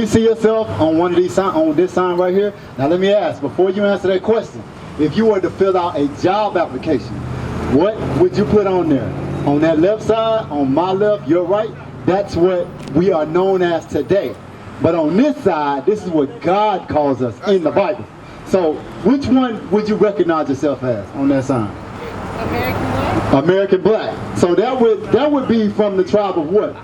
you see yourself on one of these on this sign right here? Now let me ask, before you answer that question, if you were to fill out a job application, what would you put on there? On that left side, on my left, your right, that's what we are known as today. But on this side, this is what God calls us in the Bible. So which one would you recognize yourself as on that sign? American Black. American Black. So that would be from the tribe of what?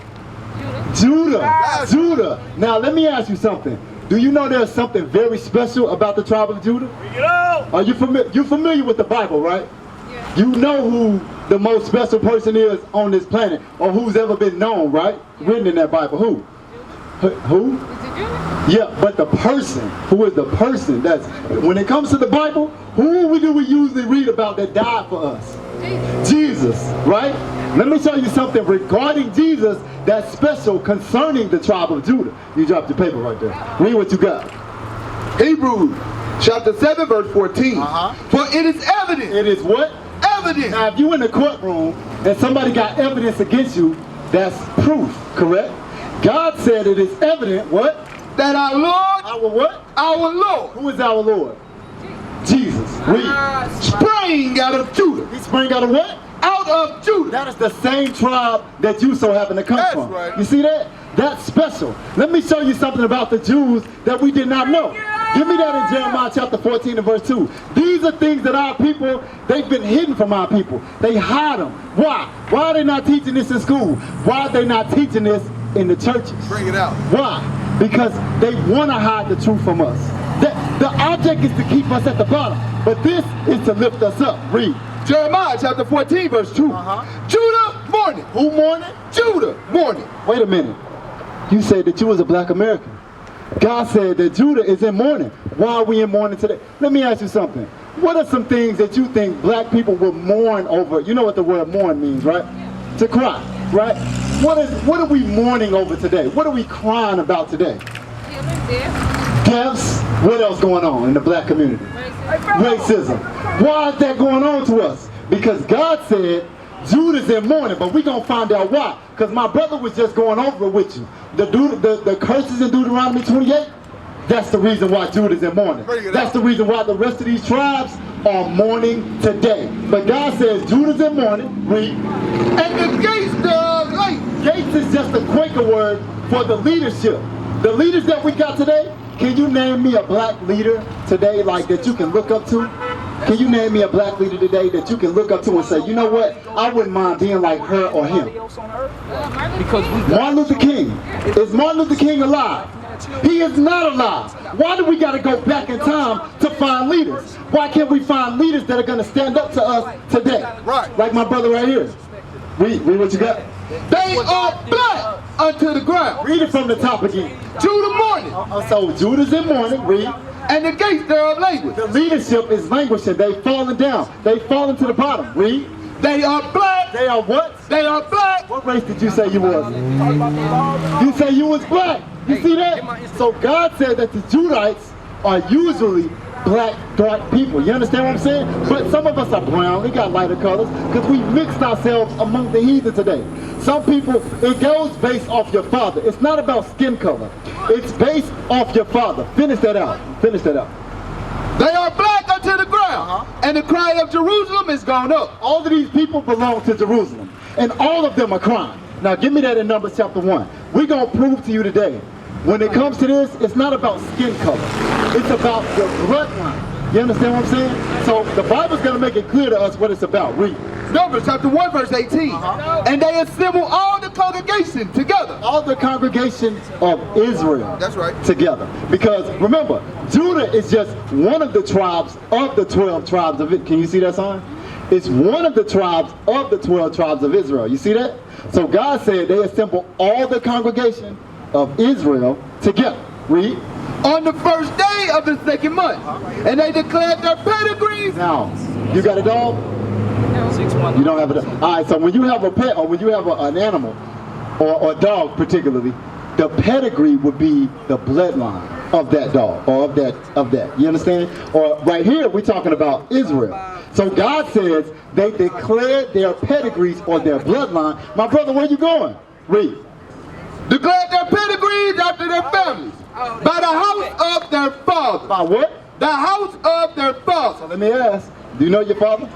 Judah. Judah. Now let me ask you something. Do you know there's something very special about the tribe of Judah? Are you familiar with the Bible, right? Yeah. You know who the most special person is on this planet, or who's ever been known, right? Yeah. Written in that Bible. Who? Who? Is it Judah? Yeah, but the person, who is the person that's, when it comes to the Bible, who do we usually read about that died for us? Jesus, right? Let me show you something regarding Jesus that's special concerning the tribe of Judah. You dropped your paper right there. Read what you got. Hebrews chapter 7 verse 14. For it is evident. It is what? Evident. Now if you in the courtroom and somebody got evidence against you, that's proof, correct? God said it is evident, what? That our Lord. Our what? Our Lord. Who is our Lord? Jesus. Read. Sprang out of Judah. He sprang out of what? Out of Judah. That is the same tribe that you so happen to come That's from. right. You see that? That's special. Let me show you something about the Jews that we did not know. Give me that in Jeremiah chapter 14 and verse 2. These are things that our people, they've been hidden from our people. They hide them. Why? Why are they not teaching this in school? Why are they not teaching this in the churches? Bring it out. Why? Because they want to hide the truth from us. The object is to keep us at the bottom, but this is to lift us up. Read. Jeremiah chapter 14 verse 2. Judah mourning. Who mourning? Judah mourning. Wait a minute. You said that you was a black American. God said that Judah is in mourning. Why are we in mourning today? Let me ask you something. What are some things that you think black people will mourn over? You know what the word mourn means, right? To cry, right? What are we mourning over today? What are we crying about today? Deaths. What else going on in the black community? Racism. Why is that going on to us? Because God said Judah's in mourning, but we're going to find out why. Because my brother was just going over it with you. The curses in Deuteronomy 28, that's the reason why Judah's in mourning. That's the reason why the rest of these tribes are mourning today. But God says Judah's in mourning. Read. And the gates thereof light. Gates is just a Quaker word for the leadership. The leaders that we got today, can you name me a black leader today, like that you can look up to? Can you name me a black leader today that you can look up to and say, you know what, I wouldn't mind being like her or him? Martin Luther King. Is Martin Luther King alive? He is not alive. Why do we got to go back in time to find leaders? Why can't we find leaders that are going to stand up to us today? Right. Like my brother right here. Read what you got. They are black unto the ground. Read it from the top again. Judah mourning. So Judah's in mourning. Read. And the gates thereof language. The leadership is languishing. They've fallen down. They've fallen to the bottom. Read. They are black. They are what? They are black. What race did you say you was? You say you was black. You see that? So God said that the Judites are usually black, dark people. You understand what I'm saying? But some of us are brown. We got lighter colors because we mixed ourselves among the heathen today. Some people, it goes based off your father. It's not about skin color. It's based off your father. Finish that out. Finish that out. They are black unto the ground, and the cry of Jerusalem is gone up. All of these people belong to Jerusalem, and all of them are crying. Now give me that in Numbers chapter 1. We're going to prove to you today, when it comes to this, it's not about skin color. It's about your bloodline. You understand what I'm saying? So the Bible's going to make it clear to us what it's about. Read. Numbers chapter 1 verse 18. And they assemble all the congregation together. All the congregation of Israel. That's right. Together. Because remember, Judah is just one of the tribes of the 12 tribes of it. Can you see that sign? It's one of the tribes of the 12 tribes of Israel. You see that? So God said they assemble all the congregation of Israel together. Read. On the first day of the second month. And they declared their pedigrees. Now, you got a dog? You don't have a dog. All right, so when you have a pet or when you have an animal or a dog particularly, the pedigree would be the bloodline of that dog or of that. You understand? Or right here, we're talking about Israel. So God says they declared their pedigrees or their bloodline. My brother, where you going? Read. Declared their pedigrees after their families. By the house of their father. By what? The house of their So father. let me ask, do you know your father?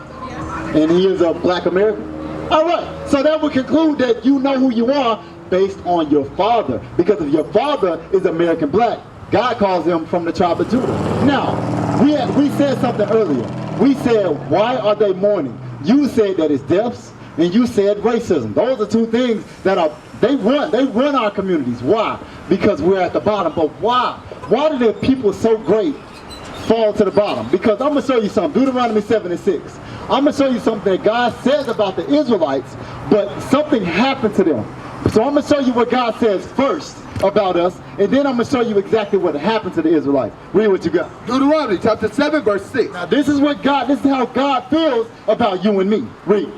And he is a black American? All right, so that would conclude that you know who you are based on your father. Because if your father is American black, God calls him from the tribe of Judah. Now, we said something earlier. We said, why are they mourning? You said that it's deaths, and you said racism. Those are two things that they run our communities. Why? Because we're at the bottom. But why? Why do the people so great fall to the bottom? Because I'm going to show you something. Deuteronomy 7:6. I'm going to show you something that God says about the Israelites, but something happened to them. So I'm going to show you what God says first about us, and then I'm going to show you exactly what happened to the Israelites. Read what you got. Deuteronomy chapter 7 verse 6. Now this is how God feels about you and me. Read.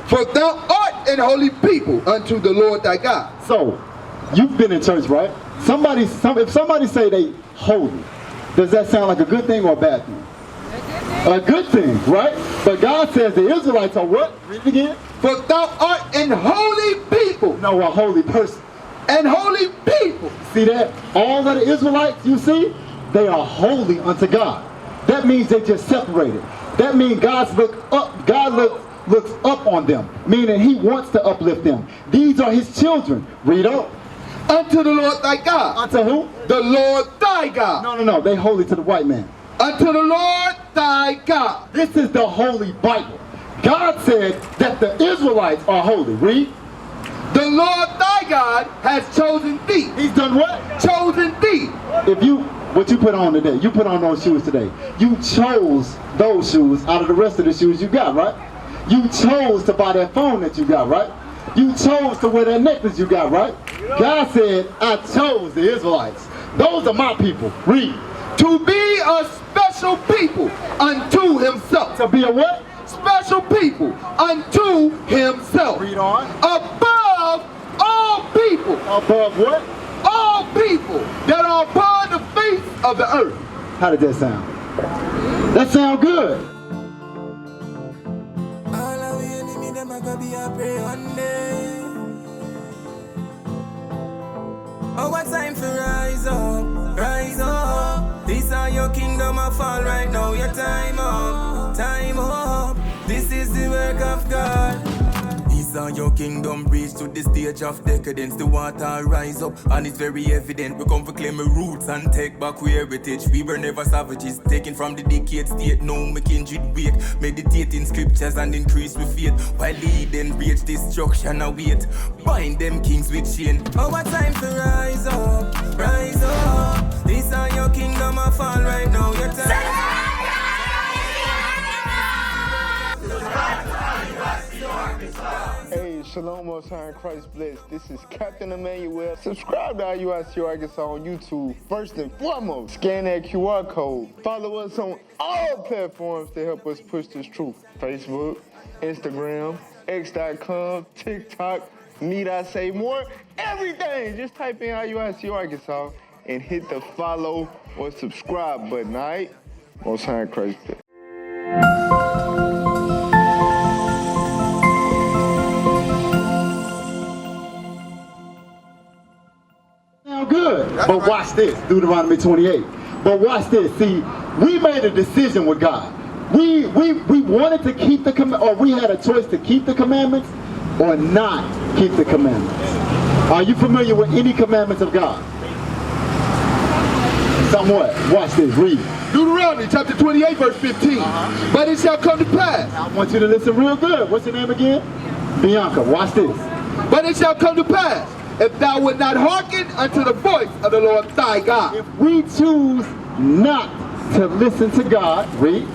For thou art an holy people unto the Lord thy God. So, you've been in church, right? If somebody say they holy, does that sound like a good thing or a bad thing? A good thing, right? But God says the Israelites are what? Read it again. For thou art an holy people. No, a holy person. And holy people. See that? All of the Israelites, you see, they are holy unto God. That means they just separated. That means God looks up on them, meaning he wants to uplift them. These are his children. Read up. Unto the Lord thy God. Unto who? The Lord thy God. No. They holy to the white man. Unto the Lord thy God. This is the Holy Bible. God said that the Israelites are holy. Read. The Lord thy God has chosen thee. He's done what? Chosen thee. What you put on today, you put on those shoes today. You chose those shoes out of the rest of the shoes you got, right? You chose to buy that phone that you got, right? You chose to wear that necklace you got, right? God said, I chose the Israelites. Those are my people. Read. To be a special people unto himself. To be a what? Special people unto himself. Read on. Above all people. Above what? All people that are upon the face of the earth. How did that sound? That sound good. All of the enemy, them a go be a prey one day. Oh, what time for rise up, rise up. This are your kingdom of fall right now. Your time up, time up. This is the work of God. This are your kingdom reach to the stage of decadence. The water rise up and it's very evident. We come to claim our roots and take back our heritage. We were never savages, taken from the decayed state. Now my kindred wake, meditate in scriptures and increase with faith. While the Eden reach destruction await. Bind them kings with chain. Oh, what time to rise up, rise up. This are your kingdom of fall right now. Your time. Hey, Shalom, Most High in Christ Bless. This is Captain Immanuel. Subscribe to IUIC Arkansas on YouTube. First and foremost, scan that QR code. Follow us on all platforms to help us push this truth. Facebook, Instagram, X.com, TikTok, need I say more? Everything. Just type in IUIC Arkansas and hit the follow or subscribe button, all right? Most High in Christ Bless. Good, but watch this, Deuteronomy 28. But watch this. See, we made a decision with God. We wanted to keep the commandments, or we had a choice to keep the commandments or not keep the commandments. Are you familiar with any commandments of God? Somewhat. Watch this. Read. Deuteronomy chapter 28 verse 15. But it shall come to pass. I want you to listen real good. What's your name again? Bianca. Watch this. But it shall come to pass, if thou wilt not hearken unto the voice of the Lord thy God. If we choose not to listen to God, read.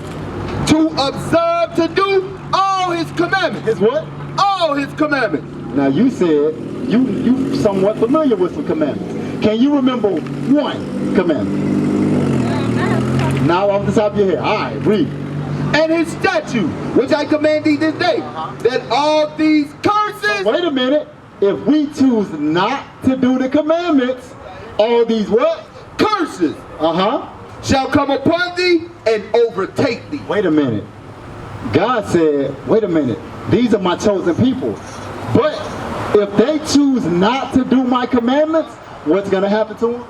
To observe to do all his commandments. Is what? All his commandments. Now you said you somewhat familiar with some commandments. Can you remember one commandment? Now off the top of your head. All right, read. And his statute, which I command thee this day, that all these curses. So wait a minute. If we choose not to do the commandments, all these what? Curses. Shall come upon thee and overtake thee. Wait a minute. God said, wait a minute. These are my chosen people. But if they choose not to do my commandments, what's going to happen to them?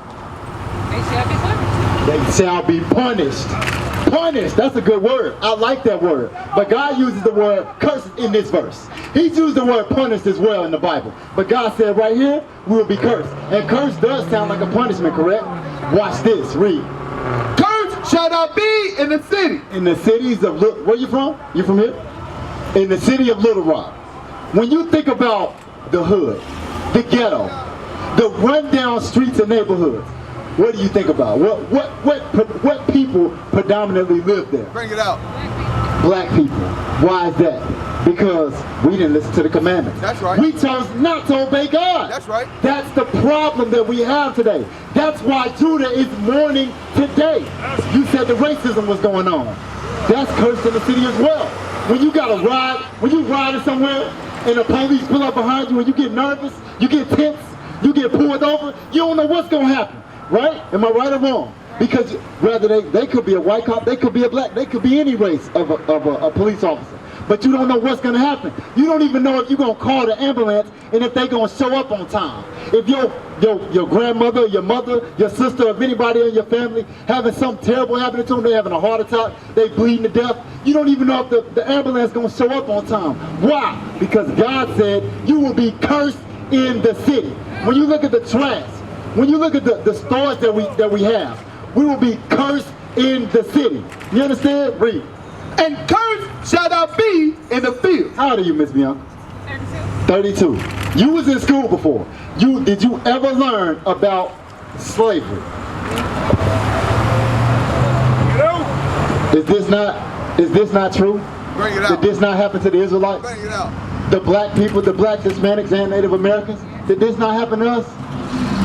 They shall be punished. Punished, that's a good word. I like that word. But God uses the word cursed in this verse. He's used the word punished as well in the Bible. But God said right here, we will be cursed. And cursed does sound like a punishment, correct? Watch this, read. Cursed shall thou be in the city. In the cities of, where you from? You from here? In the city of Little Rock. When you think about the hood, the ghetto, the rundown streets and neighborhoods, what do you think about? What people predominantly live there? Bring it out. Black people. Why is that? Because we didn't listen to the commandments. That's right. We chose not to obey God. That's right. That's the problem that we have today. That's why Judah is mourning today. You said the racism was going on. That's cursed in the city as well. When you gotta ride, when you riding somewhere and the police pull up behind you and you get nervous, you get tense, you get pulled over, you don't know what's gonna happen. Right? Am I right or wrong? Because rather they could be a white cop, they could be a black, they could be any race of a police officer. But you don't know what's going to happen. You don't even know if you're going to call the ambulance and if they're going to show up on time. If your grandmother, your mother, your sister, or anybody in your family having something terrible happening to them, they're having a heart attack, they bleeding to death, you don't even know if the ambulance is going to show up on time. Why? Because God said you will be cursed in the city. When you look at the trash, when you look at the stores that we have, we will be cursed in the city. You understand? Read. And cursed shall thou be in the field. How old are you, Miss Bianca? 32. 32. You was in school before. Did you ever learn about slavery? Is this not true? Bring it out. Did this not happen to the Israelites? Bring it out. The black people, the blacks, Hispanics, and Native Americans? Did this not happen to us?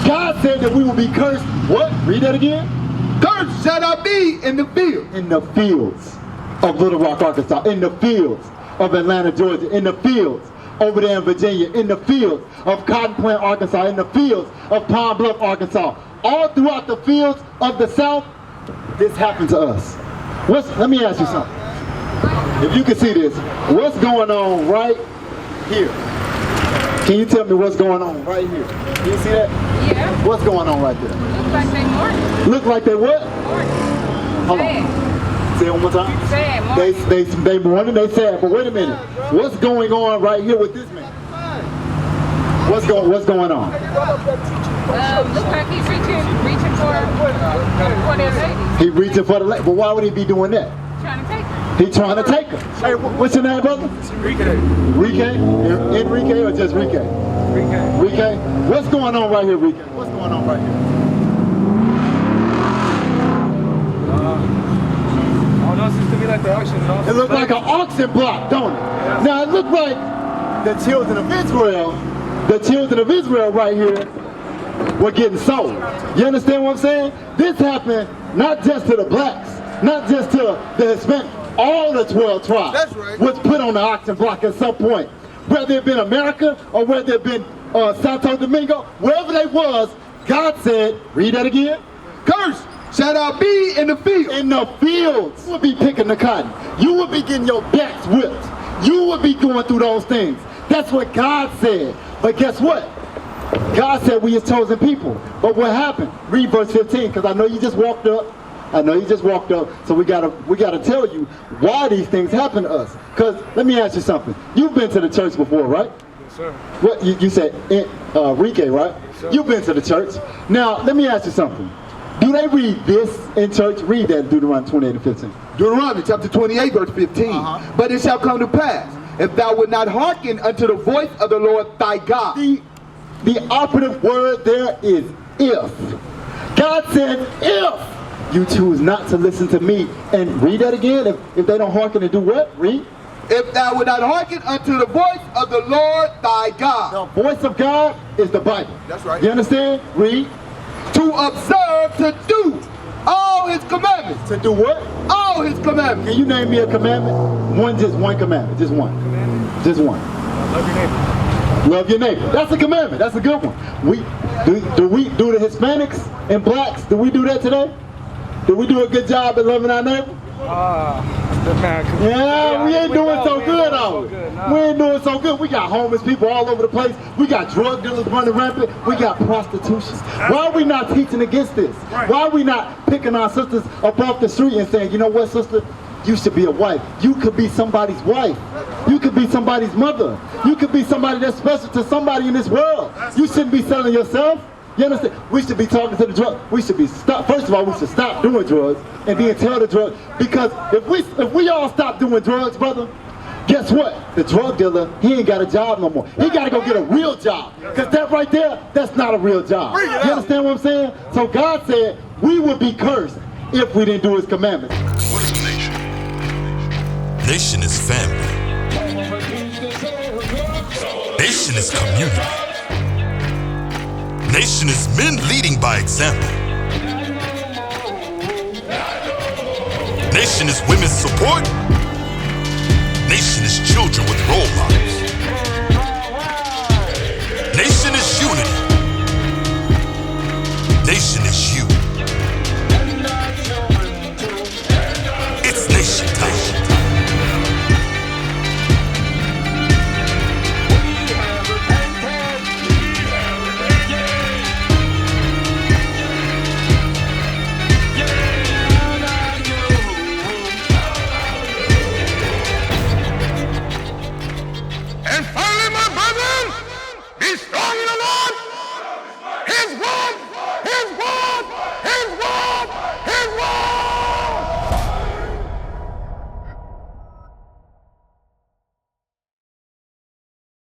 God said that we will be cursed. What? Read that again. Cursed shall thou be in the field. In the fields of Little Rock, Arkansas. In the fields of Atlanta, Georgia. In the fields over there in Virginia. In the fields of Cotton Plant, Arkansas. In the fields of Pine Bluff, Arkansas. All throughout the fields of the South, this happened to us. Let me ask you something. If you can see this, what's going on right here? Can you tell me what's going on right here? Can you see that? Yeah. What's going on right there? Looks like they mourning. Look like they what? Mourning. Hold on. Sad. Say it one more time. Sad. Mourning. They mourning, they sad. But wait a minute. What's going on right here with this man? What's going on? Looks like he's reaching for their lady. He reaching for the lady. But why would he be doing that? Trying to take her. He trying to take her. Hey, what's your name, brother? Enrique. Enrique? Enrique or just Enrique? Enrique. What's going on right here, Enrique? What's going on right here? Oh no, it seems to be like the auction. It looks like an auction block, don't it? Now it looked like the children of Israel right here were getting sold. You understand what I'm saying? This happened not just to the blacks, not just to the Hispanic, all the 12 tribes That's right. was put on the auction block at some point. Whether it been America or whether it been Santo Domingo, wherever they was, God said, read that again. Cursed shall thou be in the field. In the fields, you would be picking the cotton. You would be getting your backs whipped. You would be going through those things. That's what God said. But guess what? God said we his chosen people. But what happened? Read verse 15, because I know you just walked up. So we gotta tell you why these things happen to us. Because let me ask you something. You've been to the church before, right? Yes, sir. What you said, Enrique, right? Yes, sir. You've been to the church. Now let me ask you something. Do they read this in church? Read that in Deuteronomy 28 and 15. Deuteronomy chapter 28 verse 15. But it shall come to pass, if thou wilt not hearken unto the voice of the Lord thy God. The operative word there is if. God said if you choose not to listen to me. And read that again. If they don't hearken and do what? Read. If thou wilt not hearken unto the voice of the Lord thy God. The voice of God is the Bible. That's right. You understand? Read. To observe, to do all his commandments. To do what? All his commandments. Can you name me a commandment? Just one commandment. Just one. Commandment? Just one. Love your neighbor. Love your neighbor. That's a commandment. That's a good one. Do the Hispanics and blacks, do we do that today? Do we do a good job at loving our neighbor? Yeah, we ain't doing so good, are we? We ain't doing so good. We got homeless people all over the place. We got drug dealers running rampant. We got prostitution. Why are we not teaching against this? Why are we not picking our sisters up off the street and saying, you know what, sister? You should be a wife. You could be somebody's wife. You could be somebody's mother. You could be somebody that's special to somebody in this world. You shouldn't be selling yourself. You understand? We should be talking to the drug. We should be stop. First of all, we should stop doing drugs and then tell the drug. Because if we all stop doing drugs, brother, guess what? The drug dealer, he ain't got a job no more. He got to go get a real job. Because that right there, that's not a real job. You understand what I'm saying? So God said we would be cursed if we didn't do his commandments. What is a nation? Nation is family. Nation is community. Nation is men leading by example. Nation is women's support. Nation is children with role models. Nation is unity. Nation is you. It's nation time. And finally, my brethren, be strong in the Lord.